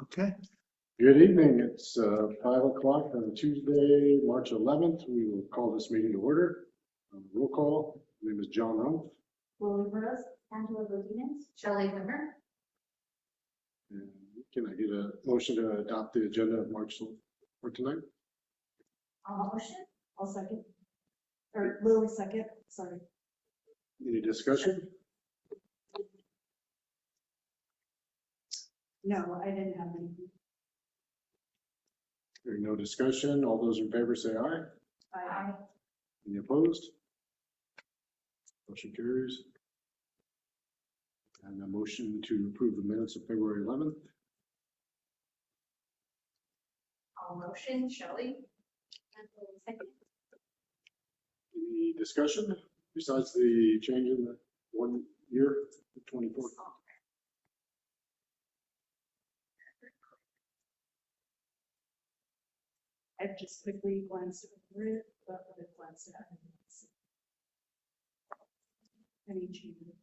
Okay. Good evening. It's 5 o'clock on Tuesday, March 11th. We will call this meeting to order. Roll call. My name is John Rumpf. Lily Rose, Angela Godinez, Shelley Zimmer. And can I get a motion to adopt the agenda of March for tonight? I'll motion. I'll second. Or Lily second, sorry. Any discussion? No, I didn't have anything. Hearing no discussion, all those in favor say aye. Aye. Any opposed? Motion carries. And a motion to approve the minutes of February 11th. I'll motion, Shelley. And Lily second. Any discussion besides the change in the 1 year, the 24th? I've just quickly glanced over it, but I've glanced at it. Any changes?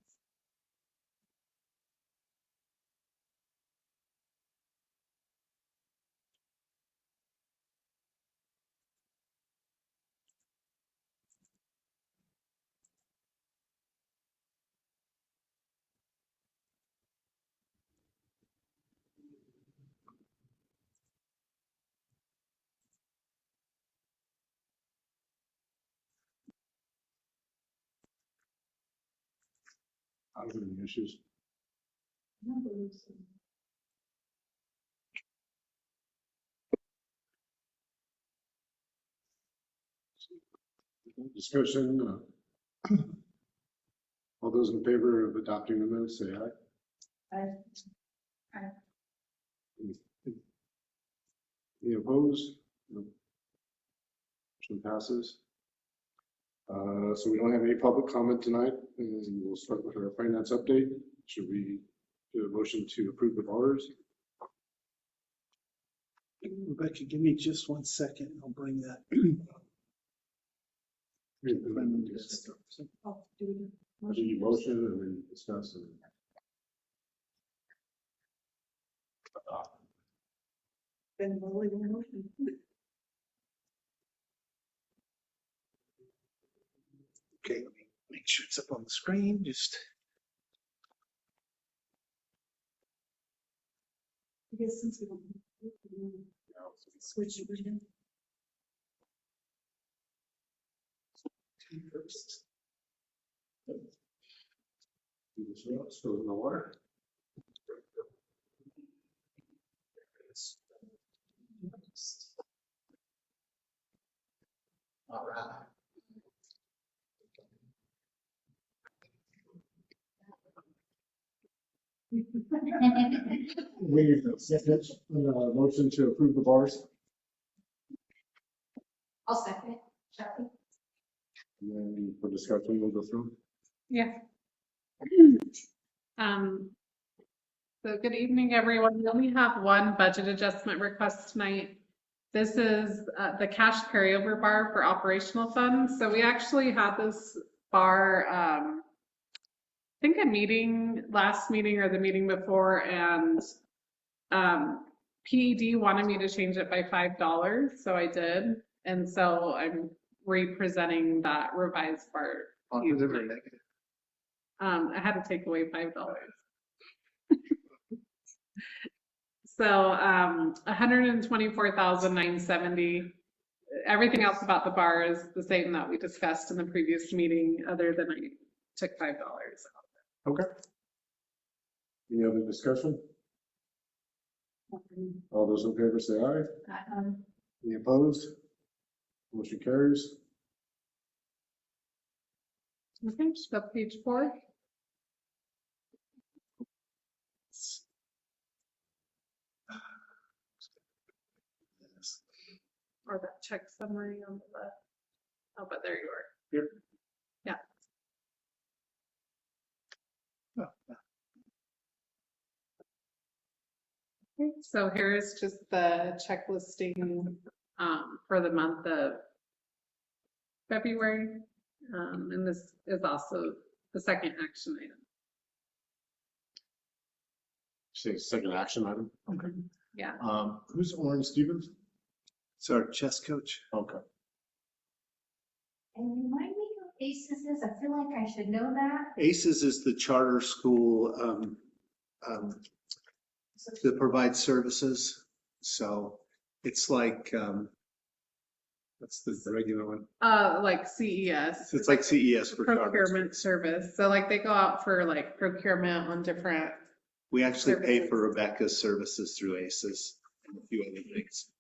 I don't have any issues. I don't believe so. Discussion. All those in favor of adopting the minutes, say aye. Aye. Any opposed? No. Motion passes. So we don't have any public comment tonight, and we'll start with our finance update. Should we do a motion to approve the borrowers? Rebecca, give me just 1 second. I'll bring that. Oh, do we? Do you motion and then discuss? And Then Lily will motion. Okay, let me make sure it's up on the screen. Just I guess since we don't switch it again. first. do this one, spill it in the water. All right. We motion to approve the bars. I'll second it. Shelley. And then for discussion, we'll go through. Yeah. So good evening, everyone. We only have one budget adjustment request tonight. This is the cash carryover bar for operational funds. So we actually had this bar, I think last meeting or the meeting before, and PED wanted me to change it by $5, so I did. And so I'm representing that revised bar. Positive or negative? I had to take away $5. So 124,970. Everything else about the bar is the same that we discussed in the previous meeting, other than I took $5 out. Okay. Any other discussion? All those in favor say aye. Any opposed? Motion carries. Okay, so page 4. Or that check summary on the left. Oh, but there you are. Here. Yeah. Oh, Okay, so here's just the check listing for the month of February. And this is also the second action item. Say second action item. Okay. Yeah. Who's Orin Stevens? It's our chess coach. Okay. And remind me who ACES is, I feel like I should know that. ACES is the charter school that provides services. So it's like, what's the regular one? Like CES. It's like CES for charter. Procurement service. So like they go out for like procurement on different. We actually pay Services. for Rebecca's services through ACES and a few other things.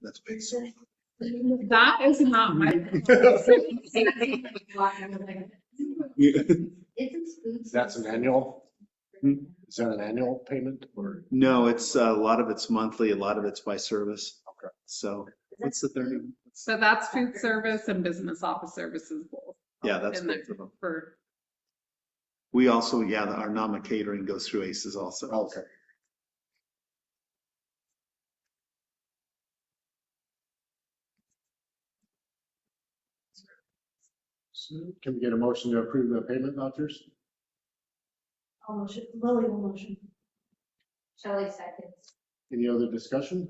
That's big. That is not my. That's an annual? Is that an annual payment or? No, it's a lot of it's monthly, a lot of it's by service. Okay. So what's the 30? So that's food service and business office services both. Yeah, that's in there both of them. for. We also, yeah, our NAMA catering goes through ACES also. Okay. So can we get a motion to approve the payment vouchers? I'll motion, Lily will motion. Shelley seconds. Any other discussion?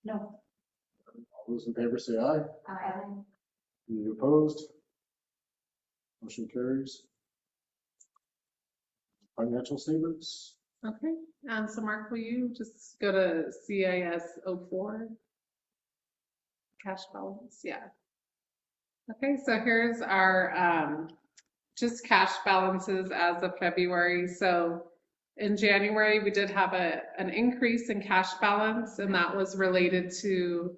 No. All those in favor say aye. Aye. Any opposed? Motion carries. Financial statements? Okay, so Mark, will you just go to CIS 04? Cash balance, yeah. Okay, so here's our just cash balances as of February. So in January, we did have an increase in cash balance, and that was related to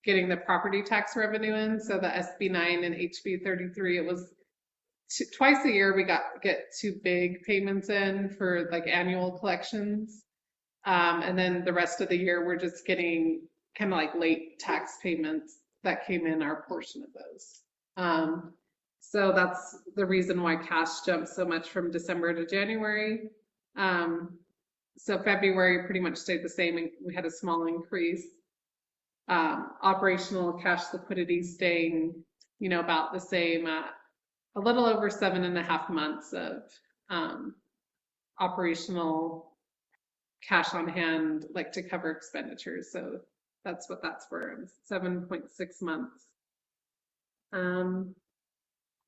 getting the property tax revenue in. So the SB 9 and HB 33, it was twice a year we get two big payments in for like annual collections. And then the rest of the year, we're just getting kind of like late tax payments that came in our portion of those. So that's the reason why cash jumped so much from December to January. So February pretty much stayed the same, and we had a small increase. Operational cash liquidity staying, about the same, a little over 7.5 months of operational cash on hand, like to cover expenditures. So that's what that's for, 7.6 months.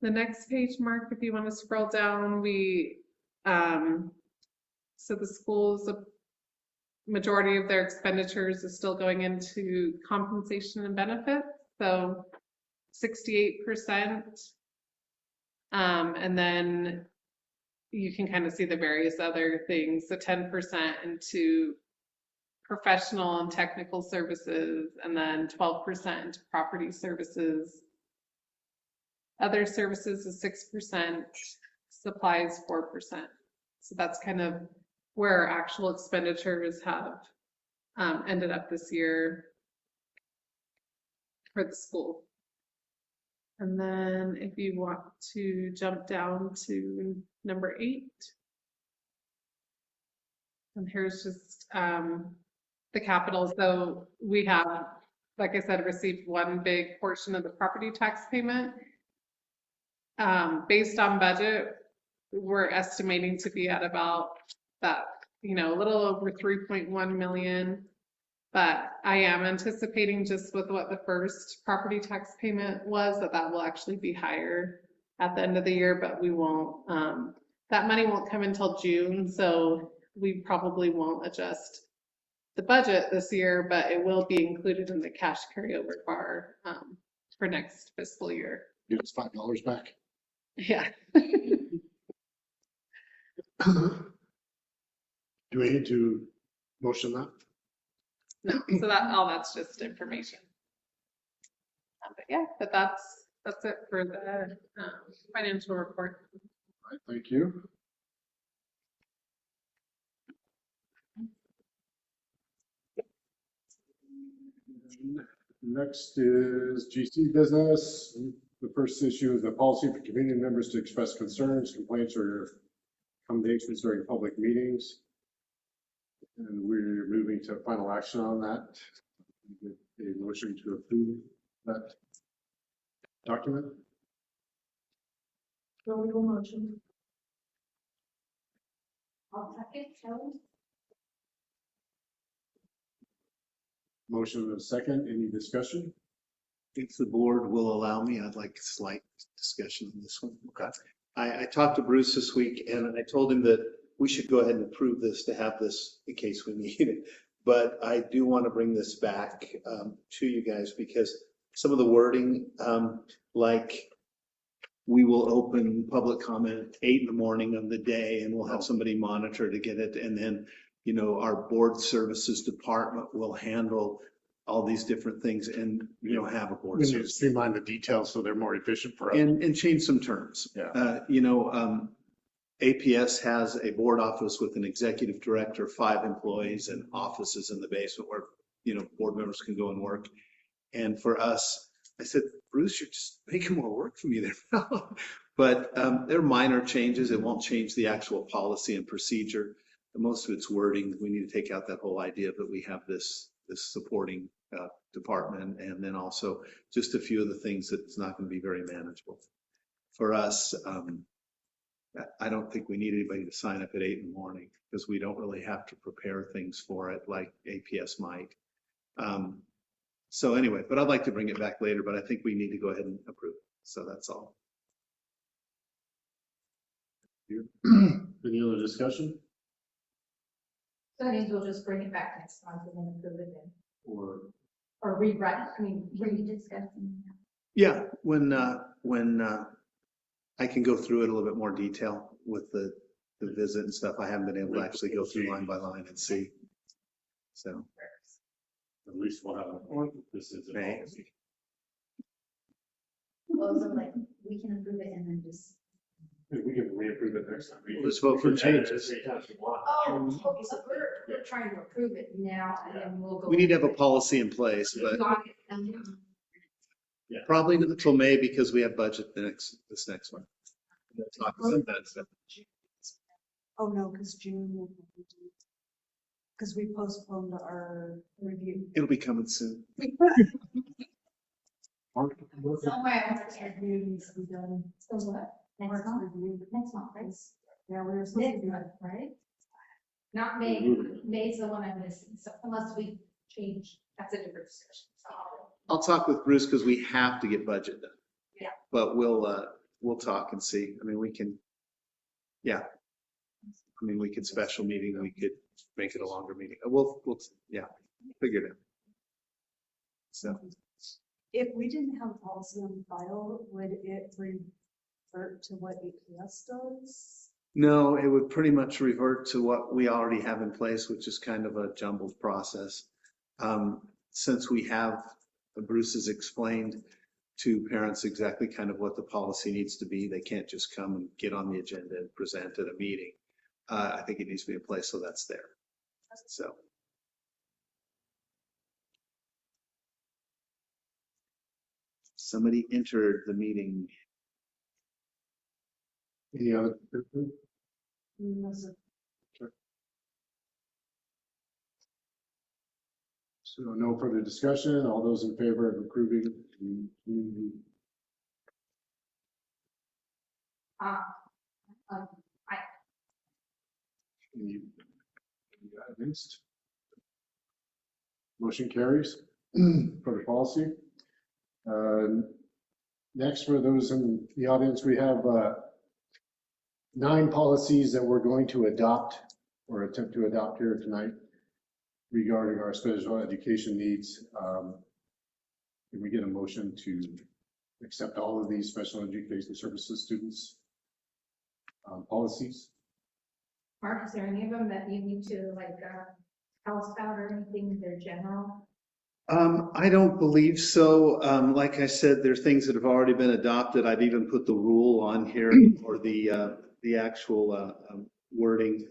The next page, Mark, if you want to scroll down, so the schools, a majority of their expenditures is still going into compensation and benefits. So 68%. And then you can kind of see the various other things. So 10% into professional and technical services, and then 12% into property services. Other services is 6%, supplies 4%. So that's kind of where our actual expenditures have ended up this year for the school. And then if you want to jump down to number 8, and here's just the capital. So we have, like I said, received one big portion of the property tax payment. Based on budget, we're estimating to be at about that, a little over 3.1 million. But I am anticipating, just with what the first property tax payment was, that will actually be higher at the end of the year, but we won't, that money won't come until June. So we probably won't adjust the budget this year, but it will be included in the cash carryover bar for next fiscal year. Give us $5 back. Yeah. Do we need to motion that? No, so that's just information. But yeah, that's it for the financial report. All right, thank you. Next is GC business. The first issue is the policy for community members to express concerns, complaints, or accommodations during public meetings. And we're moving to final action on that. A motion to approve that document. Lily will motion. I'll second, Shelley. Motion and a second. Any discussion? If the board will allow me, I'd like a slight discussion on this one. Okay. I talked to Bruce this week and I told him that we should go ahead and approve this to have this in case we need it. But I do want to bring this back to you guys because some of the wording, like we will open public comment 8 in the morning of the day and we'll have somebody monitor to get it. And then, you know, our board services department will handle all these different things and, you know, have a board We need to service. streamline the details so they're more efficient for us. And change some terms. Yeah. You know, APS has a board office with an executive director, 5 employees and offices in the basement where, you know, board members can go and work. And for us, I said, Bruce, you're just making more work for me there. But they're minor changes. It won't change the actual policy and procedure. Most of it's wording. We need to take out that whole idea that we have this supporting department, and then also just a few of the things that's not going to be very manageable. For us, I don't think we need anybody to sign up at 8 in the morning because we don't really have to prepare things for it like APS might. So anyway, but I'd like to bring it back later, but I think we need to go ahead and approve it. So that's all. Any other discussion? So that means we'll just bring it back next month and then approve it then. Or Rewrite, I mean, rediscussing. Yeah, when I can go through it a little bit more detail with the visit and stuff. I haven't been able to actually go through line by line and see. So. at least we'll have, this is a Right. policy. Well, so like, we can approve it and then just. We can reapprove it next time. We'll just vote for changes. Oh, okay, so we're trying to approve it now and then we'll go. We need to have a policy in place, but Got it. And probably not until May because we have budget this next one. That's not- Oh, no, because June. Because we postponed our review. It'll be coming soon. somewhere I understand. Review needs to be done. So what? Next Mark's month? review. Next month, right? Yeah, we're supposed to Next do month, it. right? Not May. May's the one I'm missing. So unless we change, that's a different discussion. So I'll talk with Bruce because we have to get budget done. Yeah. But we'll talk and see. I mean, we can, yeah. I mean, we could special meeting, we could make it a longer meeting. We'll figure it out. So, If we didn't have a policy on file, would it revert to what APS does? no, it would pretty much revert to what we already have in place, which is kind of a jumbled process. Since we have, Bruce has explained to parents exactly kind of what the policy needs to be. They can't just come and get on the agenda and present at a meeting. I think it needs to be in place so that's there. So. Somebody entered the meeting. Any other? No, sir. So no further discussion. All those in favor of approving the community? Any against? Motion carries for the policy. Next, for those in the audience, we have 9 policies that we're going to adopt or attempt to adopt here tonight regarding our special education needs. Can we get a motion to accept all of these special education services students policies? Mark, is there any of them that you need to like, tell us about or anything? They're general? I don't believe so. Like I said, there are things that have already been adopted. I've even put the rule on here or the actual wording.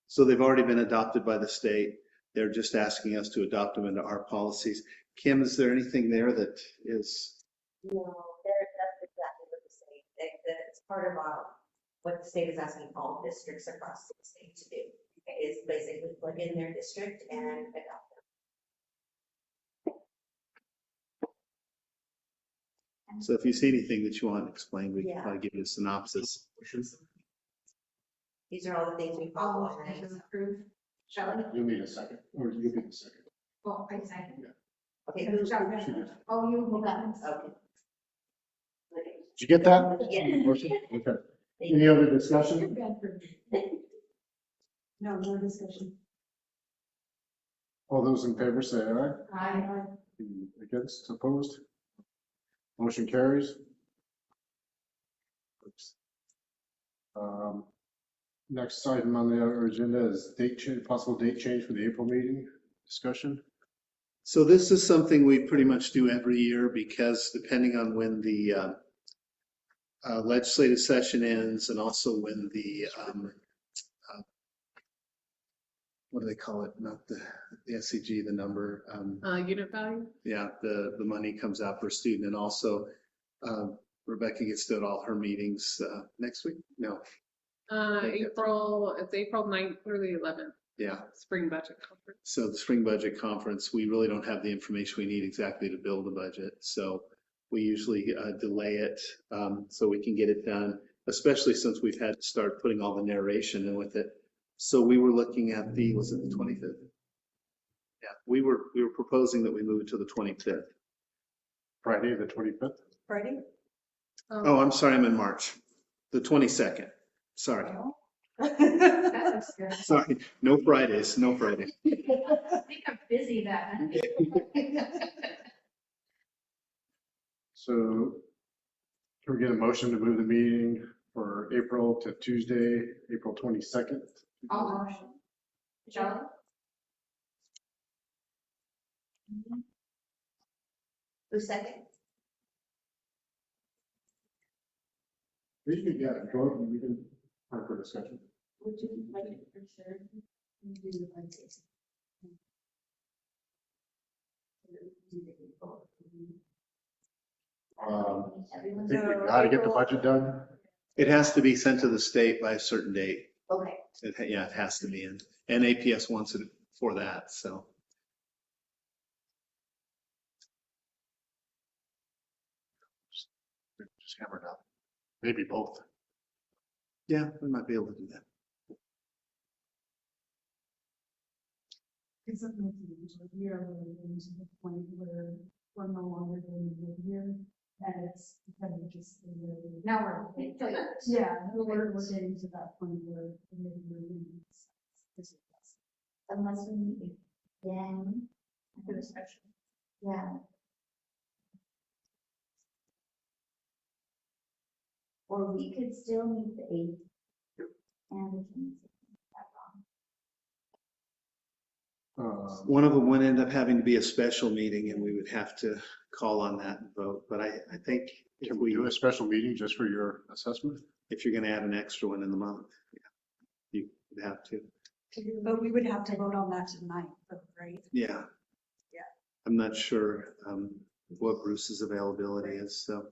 So they've already been adopted by the state. They're just asking us to adopt them into our policies. Kim, is there anything there that is? No, that's exactly what the state, it's part of what the state is asking all districts across the state to do, is basically plug in their district and adopt them. So if you see anything that you want explained, we can Yeah. probably give you a synopsis. These are all the things we follow on Motion that. to approve. Shelley? You'll need a second, or you need a second. Oh, I second. Okay, who's, Shelley. Oh, you moved on. okay. Did you get that? Yeah. Motion? Okay. Any other discussion? No, no discussion. All those in favor say aye. Aye. Any against, opposed? Motion carries. Next item on the agenda is date change, possible date change for the April meeting discussion. So this is something we pretty much do every year because depending on when the legislative session ends and also when the, what do they call it? Not the SCG, the number. Unit value? Yeah, the money comes out per student. And also Rebecca gets to all her meetings next week? No, It's April 9th through the 11th, yeah. spring budget conference. So the spring budget conference, we really don't have the information we need exactly to build the budget. So we usually delay it so we can get it done, especially since we've had to start putting all the narration in with it. So we were looking at was it the 25th? Yeah, we were proposing that we move it to the 25th. Friday, the 25th. Friday? Oh, I'm sorry, I'm in March. The 22nd. Sorry. That's good. Sorry. No Fridays, no Fridays. I think I'm busy that night. So can we get a motion to move the meeting for April to Tuesday, April 22nd? All motion. Shelley? Who's second? We can, yeah, go ahead and we can have for discussion. Would you like it for sure? Do the Wednesdays. I think we gotta get the budget done. It has to be sent to the state by a certain date. Okay. Yeah, it has to be in. And APS wants it for that, so. Just hammer it out. Maybe both. Yeah, we might be able to do that. It's something that we are really getting to the point where we're no longer doing the year. And it's kind of just. Now we're, until you. Yeah, we're getting to that point where we're really. Unless we meet again. For the special. Yeah. Or we could still meet the 8th and the 26th. One of them would end up having to be a special meeting and we would have to call on that and vote. But I think if Can we do a special meeting just for your assessment? if you're going to add an extra one in the month, yeah, you would have to. But we would have to vote on that tonight, right? Yeah. Yeah. I'm not sure what Bruce's availability is, so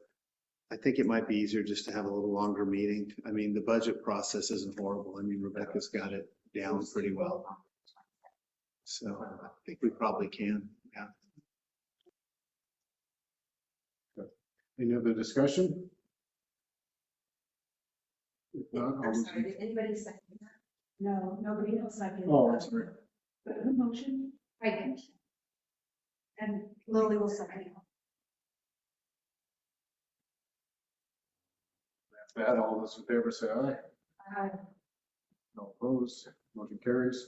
I think it might be easier just to have a little longer meeting. I mean, the budget process isn't horrible. I mean, Rebecca's got it down pretty well. So I think we probably can, yeah. Any other discussion? If not, all I'm those sorry, in- did anybody second that? No, nobody else seconded. Oh, I'm sorry. But the motion, I did. and Lily will second. If that, all those in favor say aye. Uh, No opposed. Motion carries.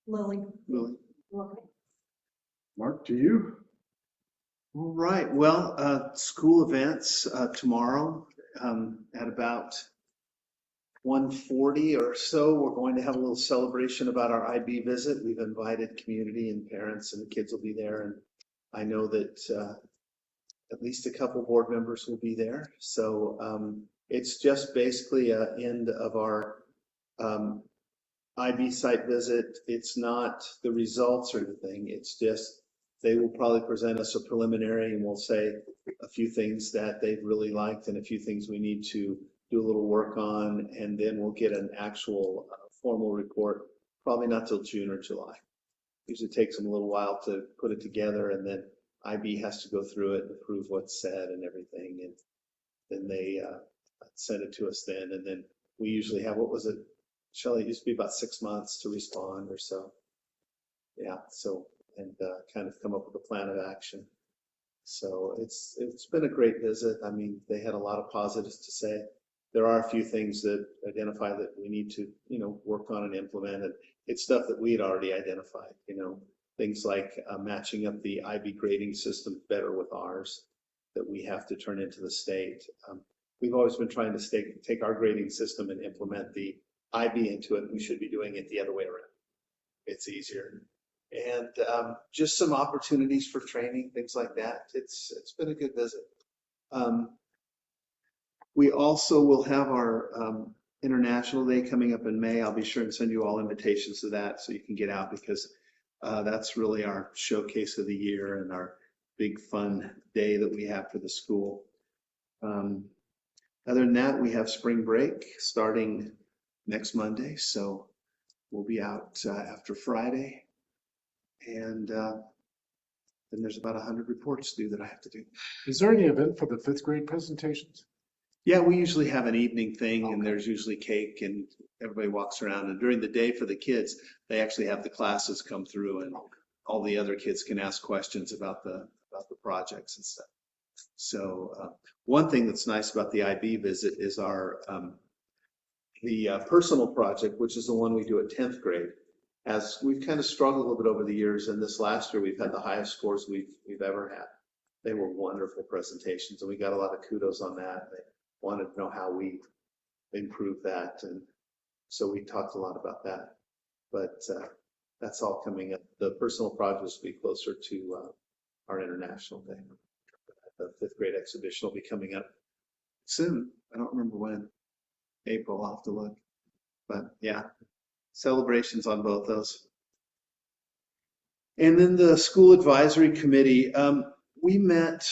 Lily. Lily? Mark, to you. All right, well, school events tomorrow at about 1:40 or so. We're going to have a little celebration about our IB visit. We've invited community and parents and the kids will be there. And I know that at least a couple board members will be there. So it's just basically an end of our IB site visit. It's not the results or anything. It's just they will probably present us a preliminary and we'll say a few things that they've really liked and a few things we need to do a little work on. And then we'll get an actual formal report, probably not till June or July. Usually takes them a little while to put it together and then IB has to go through it and approve what's said and everything. And then they send it to us then. And then we usually have, what was it, Shelley, it used to be about 6 months to respond or so. Yeah, so, and kind of come up with a plan of action. So it's been a great visit. I mean, they had a lot of positives to say. There are a few things that identify that we need to, work on and implement. And it's stuff that we had already identified, things like matching up the IB grading system better with ours that we have to turn into the state. We've always been trying to take our grading system and implement the IB into it. We should be doing it the other way around. It's easier. And just some opportunities for training, things like that. It's been a good visit. We also will have our International Day coming up in May. I'll be sure and send you all invitations to that so you can get out, because that's really our showcase of the year and our big fun day that we have for the school. Other than that, we have spring break starting next Monday, so we'll be out after Friday. And then there's about 100 reports due that I have to do. Is there any event for the 5th grade presentations? Yeah, we usually have an evening thing, and there's usually cake, and everybody walks around. And during the day for the kids, they actually have the classes come through, and all the other kids can ask questions about the projects and stuff. So one thing that's nice about the IB visit is our the personal project, which is the one we do at 10th grade. As we've kind of struggled a little bit over the years, and this last year we've had the highest scores we've ever had. They were wonderful presentations, and we got a lot of kudos on that. They wanted to know how we improve that, and so we talked a lot about that. But that's all coming up. The personal projects will be closer to our International Day. The 5th grade exhibition will be coming up soon. I don't remember when. April, I'll have to look. But yeah, celebrations on both those. And then the school advisory committee, we met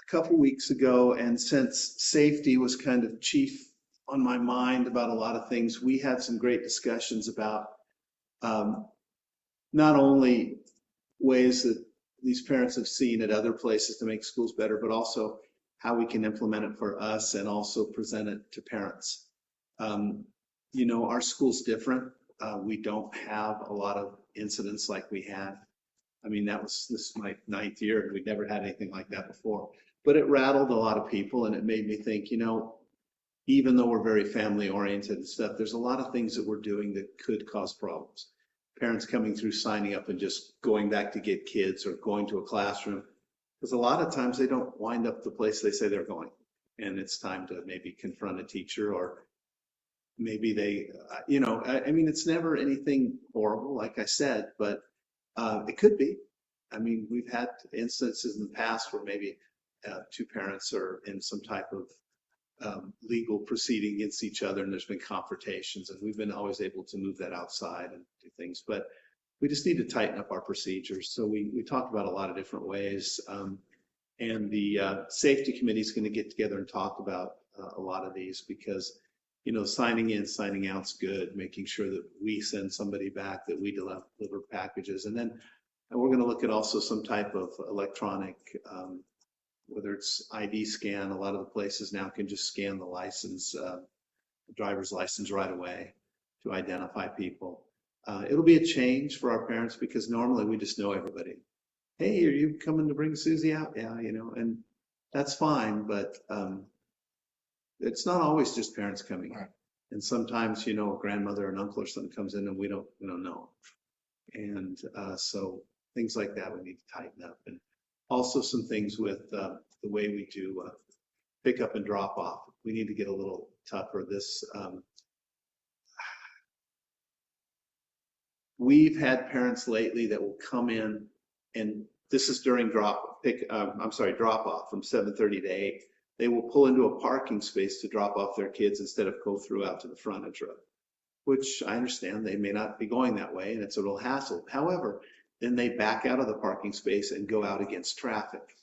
a couple weeks ago, and since safety was kind of chief on my mind about a lot of things, we had some great discussions about not only ways that these parents have seen at other places to make schools better, but also how we can implement it for us and also present it to parents. Our school's different. We don't have a lot of incidents like we had. I mean, this is my 9th year, and we'd never had anything like that before. But it rattled a lot of people, and it made me think, even though we're very family oriented and stuff, there's a lot of things that we're doing that could cause problems. Parents coming through, signing up and just going back to get kids or going to a classroom, because a lot of times they don't wind up the place they say they're going. And it's time to maybe confront a teacher, or maybe they, I mean, it's never anything horrible, like I said, but it could be. I mean, we've had instances in the past where maybe 2 parents are in some type of legal proceeding against each other, and there's been confrontations, and we've been always able to move that outside and do things. But we just need to tighten up our procedures. So we talked about a lot of different ways, and the safety committee is going to get together and talk about a lot of these, because signing in, signing out's good, making sure that we send somebody back, that we deliver packages, and then we're going to look at also some type of electronic, whether it's ID scan. A lot of the places now can just scan the license, driver's license right away to identify people. It'll be a change for our parents, because normally we just know everybody. Hey, are you coming to bring Susie out? Yeah, and that's fine, but it's not always just parents coming. Right. And sometimes, a grandmother or an uncle or something comes in and we don't know. And so things like that we need to tighten up. And also some things with the way we do pick up and drop off. We need to get a little tougher. We've had parents lately that will come in, and this is during drop off from 7:30 to 8. They will pull into a parking space to drop off their kids instead of go through out to the frontage road, which I understand they may not be going that way, and it's a real hassle. However, then they back out of the parking space and go out against traffic.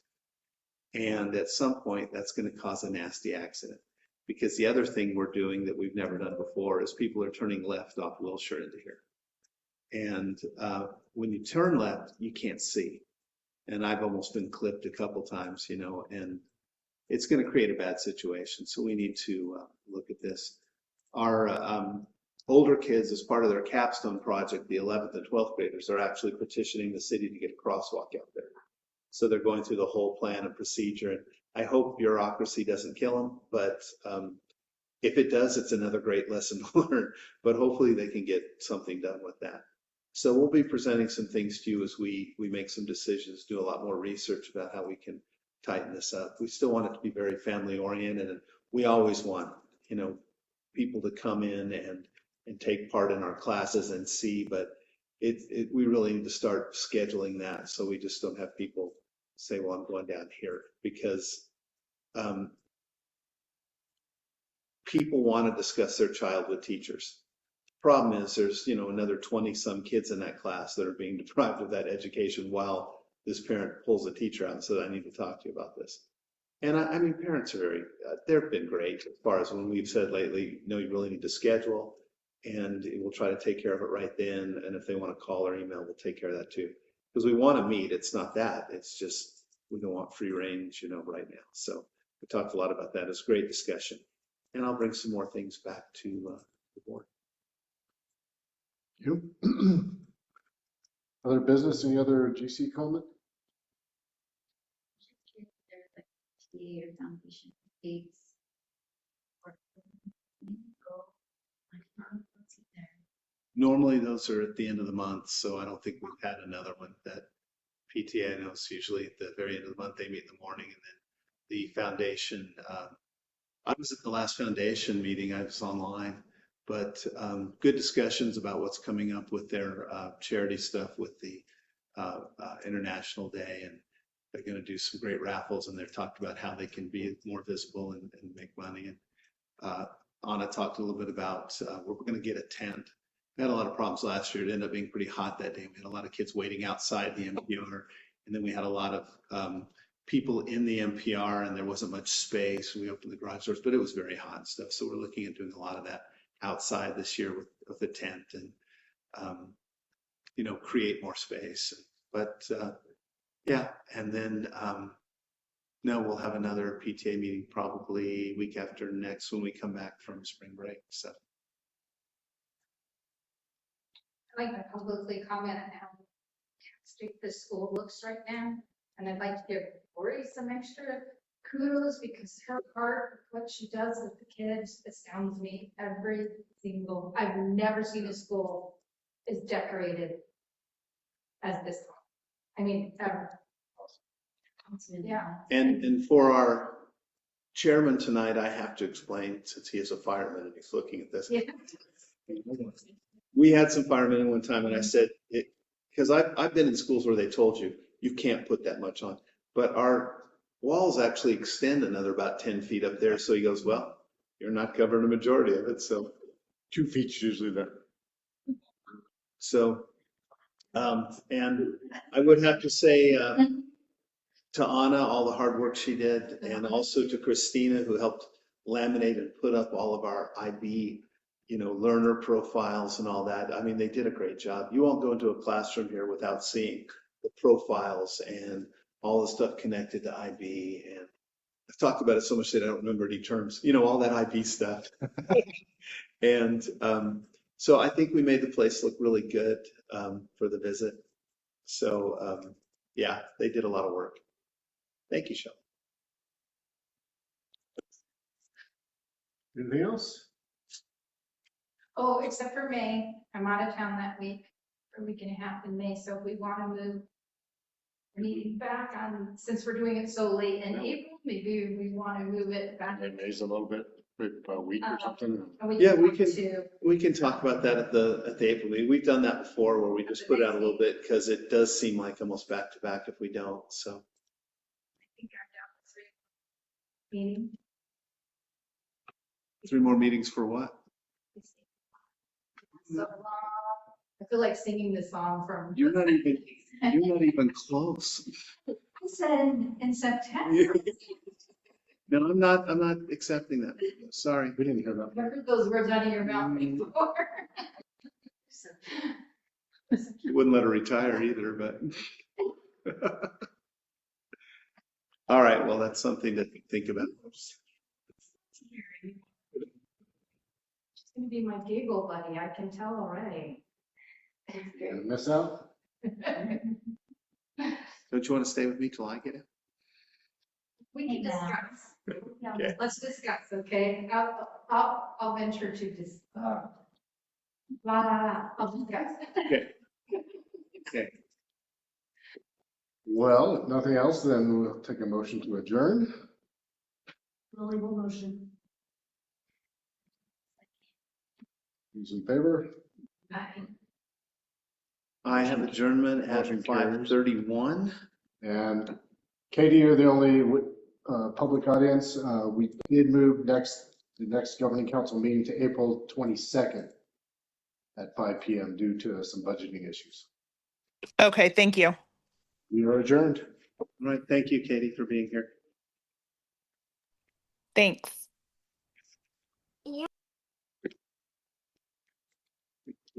And at some point, that's going to cause a nasty accident, because the other thing we're doing that we've never done before is people are turning left off Wilshire into here. And when you turn left, you can't see. And I've almost been clipped a couple times, and it's going to create a bad situation. So we need to look at this. our older kids, as part of their capstone project, the 11th and 12th graders are actually petitioning the city to get a crosswalk out there. So they're going through the whole plan and procedure. And I hope bureaucracy doesn't kill them, but if it does, it's another great lesson to learn. But hopefully they can get something done with that. So we'll be presenting some things to you as we make some decisions, do a lot more research about how we can tighten this up. We still want it to be very family oriented, and we always want, you know, people to come in and take part in our classes and see, but we really need to start scheduling that so we just don't have people say, well, I'm going down here, because people want to discuss their child with teachers. Problem is there's, you know, another 20 some kids in that class that are being deprived of that education while this parent pulls a teacher out and says, I need to talk to you about this. And I mean, parents are very, they've been great as far as when we've said lately, no, you really need to schedule, and we'll try to take care of it right then. And if they want to call or email, we'll take care of that too. Because we want to meet. It's not that. It's just we don't want free range, you know, right now. So we talked a lot about that. It's a great discussion. And I'll bring some more things back to the board. Yep. Other business, any other GC comment? There's like TA or foundation dates. Or go. What's it there? Normally those are at the end of the month, so I don't think we've had another one. That PTA, I know it's usually at the very end of the month. They meet in the morning, and then the foundation. I was at the last foundation meeting. I was online, but good discussions about what's coming up with their charity stuff with the International Day, and they're going to do some great raffles, and they've talked about how they can be more visible and make money. And Anna talked a little bit about we're going to get a tent. We had a lot of problems last year. It ended up being pretty hot that day. We had a lot of kids waiting outside the MPR, and then we had a lot of people in the MPR, and there wasn't much space. We opened the garage doors, but it was very hot and stuff. So we're looking at doing a lot of that outside this year with the tent and, you know, create more space. But yeah, and then no, we'll have another PTA meeting probably week after next when we come back from spring break. So I'd like to publicly comment on how fantastic this school looks right now. And I'd like to give Lori some extra kudos because her part, what she does with the kids, astounds me every single, I've never seen a school as decorated as this one. I mean, ever. Yeah. and for our chairman tonight, I have to explain, since he is a fireman and he's looking at this. Yeah. We had some firemen in one time, and I said, because I've been in schools where they told you, you can't put that much on. But our walls actually extend another about 10 feet up there. So he goes, well, you're not covering the majority of it. So 2 feet is usually there. So, and I would have to say to Anna, all the hard work she did, and also to Christina, who helped laminate and put up all of our IB, you know, learner profiles and all that. I mean, they did a great job. You won't go into a classroom here without seeing the profiles and all the stuff connected to IB. And I've talked about it so much that I don't remember any terms, you know, all that IB stuff. And so I think we made the place look really good for the visit. So yeah, they did a lot of work. Thank you, Shelley. Anything else? Oh, except for May, I'm out of town that week, for a week and a half in May, so if we want to move the meeting back on, since we're doing it so late in April, maybe we want to move it back. May's a little bit, maybe about a week or something. Yeah, we want can- to- We can talk about that at the April meeting. We've done that before where we just put it out a little bit because it does seem like almost back to back if we don't. So I think I'm down for 3 meeting. 3 more meetings for what? So long. I feel like singing the song from. You're not even close. I said in September. No, I'm not accepting that. Sorry. We didn't hear that. I heard those words out of your mouth before. You wouldn't let her retire either, but. All right, well, that's something to think about. to be my giggle buddy, I can tell already. Gonna miss out? Don't you want to stay with me till I get it? We can Yeah. discuss. Okay. Let's discuss, okay? I'll venture to dis. La, la, la, I'll discuss. Okay. Okay. Well, if nothing else, then we'll take a motion to adjourn. Really will motion. Who's in favor? I have adjournment at Motion carries. 5:31. And Katie, you're the only public audience. We did move the next governing council meeting to April 22nd at 5 PM due to some budgeting issues. Okay, thank you. We are adjourned. All right. Thank you, Katie, for being here. Thanks.